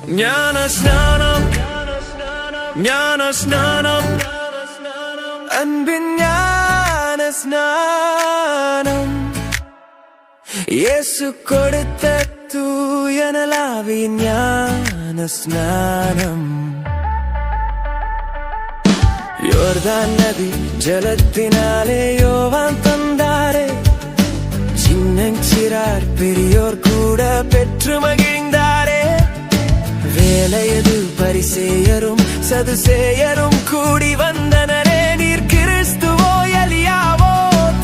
ஞானஸ்நானம் ஞானஸ்நானம் அன்பின் ஞானஸ்நானம் இயேசு கொடுத்த தூயனலாவின் ஞானஸ்நானம் யோர்தான் நதி ஜலத்தினாலே யோவான் தந்தாரே சின்னஞ்சிறார் பெரியோர் கூட பெற்று மகிழ்ந்தாரே வேலையது பரிசேயரும் சதுசேயரும் கூடி வந்தனரே நீர் கிறிஸ்துவோ எலியாவோ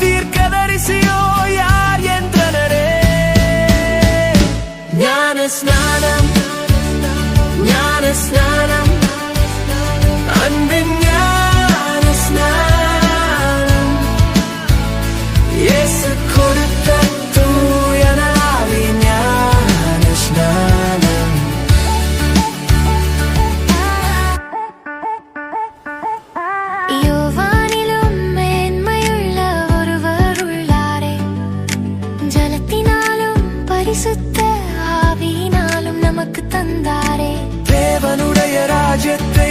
தீர்க்கதரிசியோ யார் என்றனரே ஞானஸ்நானம் ஞானஸ்நானம் அன்பின் ஞானஸ்நானம் இயேசு கொடுத்த தூயனலாவின் ஞானஸ்நானம் யோவானிலும் மேன்மையுள்ள ஒருவர் உள்ளாரே ஜலத்தினாலும் பரிசுத்த ஆவியினாலும் நமக்கு தந்தாரே தேவனுடைய ராஜ்யத்தை